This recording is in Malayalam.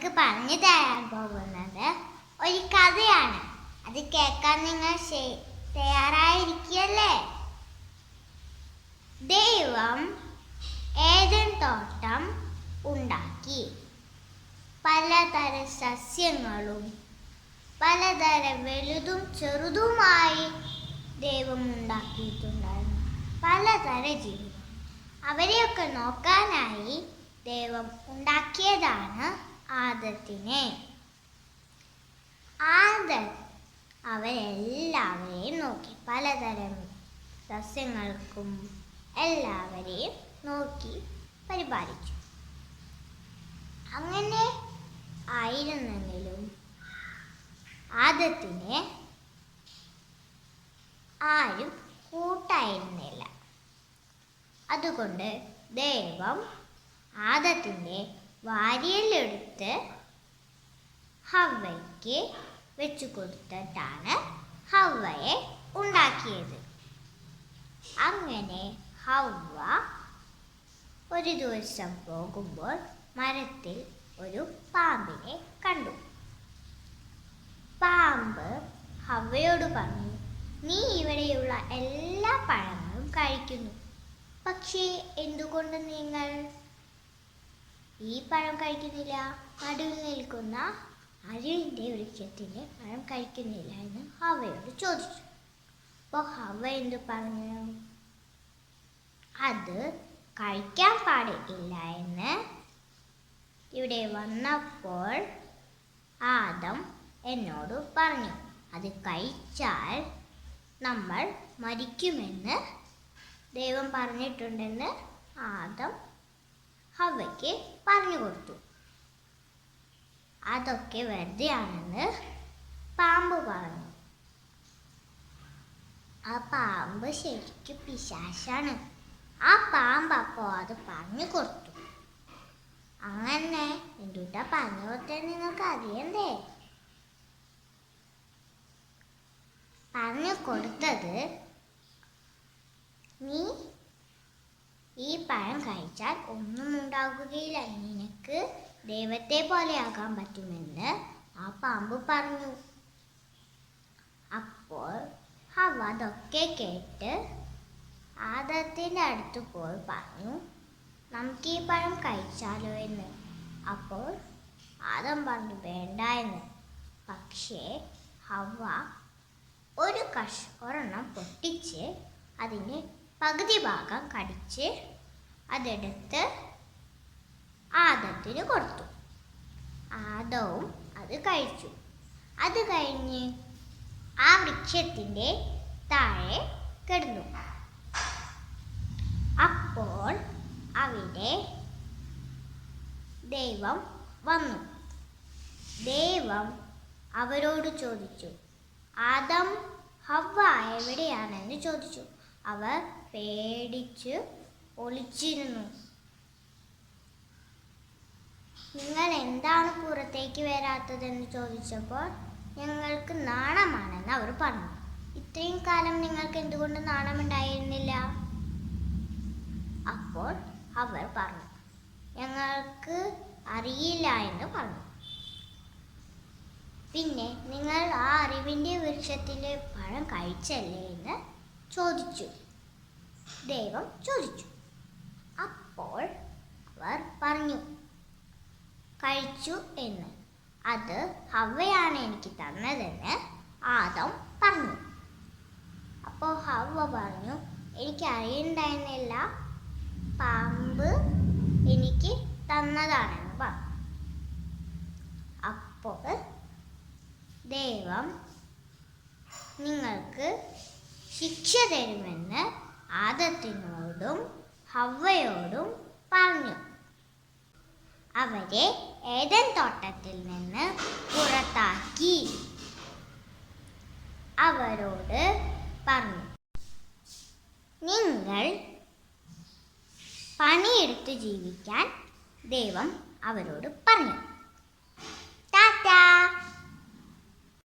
നിങ്ങൾക്ക് പറഞ്ഞു തരാൻ പോകുന്നത് ഒരു കഥയാണ്. അത് കേൾക്കാൻ നിങ്ങൾ തയ്യാറായിരിക്കല്ലേ? ദൈവം ഏദൻ തോട്ടം ഉണ്ടാക്കി. പലതരം സസ്യങ്ങളും പലതരം വലുതും ചെറുതുമായി ദൈവം ഉണ്ടാക്കിയിട്ടുണ്ടായിരുന്നു. പലതരം ജീവികൾ അവരെയൊക്കെ നോക്കാനായി ദൈവം ഉണ്ടാക്കിയതാണ് ആദത്തിനെ. ആദം അവരെല്ലാവരെയും നോക്കി, പലതരം സസ്യങ്ങൾക്കും എല്ലാവരെയും നോക്കി പരിപാലിച്ചു. അങ്ങനെ ആയിരുന്നെങ്കിലും ആദത്തിനെ ആരും കൂട്ടായിരുന്നില്ല. അതുകൊണ്ട് ദൈവം ആദത്തിൻ്റെ വാരിയെല്ലെടുത്ത് ഹവ്വയ്ക്ക് വെച്ചു കൊടുത്തിട്ടാണ് ഹവ്വയെ ഉണ്ടാക്കിയത്. അങ്ങനെ ഹവ്വ ഒരു ദിവസം പോകുമ്പോൾ മരത്തിൽ ഒരു പാമ്പിനെ കണ്ടു. പാമ്പ് ഹവ്വയോട് പറഞ്ഞു, നീ ഇവിടെയുള്ള എല്ലാ പഴങ്ങളും കഴിക്കുന്നു, പക്ഷേ എന്തുകൊണ്ട് നിങ്ങൾ ഈ പഴം കഴിക്കുന്നില്ല? നടുവിൽ നിൽക്കുന്ന അരുവിൻ്റെ വൃക്ഷത്തിൻ്റെ പഴം കഴിക്കുന്നില്ല എന്ന് ഹവ്വയോട് ചോദിച്ചു. അപ്പോൾ ഹവ്വ എന്തു പറഞ്ഞു? അത് കഴിക്കാൻ പാടില്ല എന്ന് ഇവിടെ വന്നപ്പോൾ ആദം എന്നോട് പറഞ്ഞു. അത് കഴിച്ചാൽ നമ്മൾ മരിക്കുമെന്ന് ദൈവം പറഞ്ഞിട്ടുണ്ടെന്ന് ആദം ഹവ്വയ്ക്ക് പറഞ്ഞു കൊടുത്തു. അതൊക്കെ വെറുതെയാണെന്ന് പാമ്പ് പറഞ്ഞു. ആ പാമ്പ് ശരിക്കും പിശാചാണ്. ആ പാമ്പ് അപ്പോൾ അത് പറഞ്ഞു കൊടുത്തു. അങ്ങനെ എന്തുട്ടാ പറഞ്ഞു കൊടുത്തത് നിങ്ങൾക്ക് അറിയണ്ടേ? പറഞ്ഞു കൊടുത്തത്, നീ ഈ പഴം കഴിച്ചാൽ ഒന്നും ഉണ്ടാകുകയില്ല, നിനക്ക് ദൈവത്തെ പോലെ ആകാൻ പറ്റുമെന്ന് ആ പാമ്പ് പറഞ്ഞു. അപ്പോൾ ഹവ്വ അതൊക്കെ കേട്ട് ആദത്തിൻ്റെ അടുത്ത് പോയി പറഞ്ഞു, നമുക്ക് ഈ പഴം കഴിച്ചാലോ എന്ന്. അപ്പോൾ ആദം പറഞ്ഞു വേണ്ട എന്ന്. പക്ഷേ ഹവ്വ ഒരെണ്ണം പൊട്ടിച്ച് അതിൻ്റെ പകുതി ഭാഗം കടിച്ച് അതെടുത്ത് ആദത്തിന് കൊടുത്തു. ആദവും അത് കഴിച്ചു. അത് കഴിഞ്ഞ് ആ വൃക്ഷത്തിൻ്റെ താഴെ കിടന്നു. അപ്പോൾ അവിടെ ദൈവം വന്നു. ദൈവം അവരോട് ചോദിച്ചു, ആദം ഹവ്വ എവിടെയാണെന്ന് ചോദിച്ചു. അവർ പേടിച്ച് ഒളിച്ചിരുന്നു. നിങ്ങൾ എന്താണ് പുറത്തേക്ക് വരാത്തതെന്ന് ചോദിച്ചപ്പോൾ ഞങ്ങൾക്ക് നാണമാണെന്ന് അവർ പറഞ്ഞു. ഇത്രയും കാലം നിങ്ങൾക്ക് എന്തുകൊണ്ട് നാണമുണ്ടായിരുന്നില്ല? അപ്പോൾ അവർ പറഞ്ഞു, ഞങ്ങൾക്ക് അറിയില്ല എന്ന് പറഞ്ഞു. പിന്നെ നിങ്ങൾ ആ അറിവിൻ്റെ വൃക്ഷത്തിൻ്റെ പഴം കഴിച്ചല്ലേ എന്ന് ചോദിച്ചു. ദൈവം ചോദിച്ചു. അപ്പോൾ അവർ പറഞ്ഞു കഴിച്ചു എന്ന്. അത് ഹവ്വയാണ് എനിക്ക് തന്നതെന്ന് ആദം പറഞ്ഞു. അപ്പോൾ ഹവ്വ പറഞ്ഞു, എനിക്ക് അറിയണ്ടായിരുന്നില്ല, പാമ്പ് എനിക്ക് തന്നതാണെന്ന് പറഞ്ഞു. അപ്പോൾ ദൈവം നിങ്ങൾക്ക് ശിക്ഷ തരുമെന്ന് ആദത്തിനോടും ഹവ്വയോടും പറഞ്ഞു. അവരെ ഏദൻ തോട്ടത്തിൽ നിന്ന് പുറത്താക്കി. അവരോട് പറഞ്ഞു, നിങ്ങൾ പണിയെടുത്ത് ജീവിക്കാൻ ദൈവം അവരോട് പറഞ്ഞു.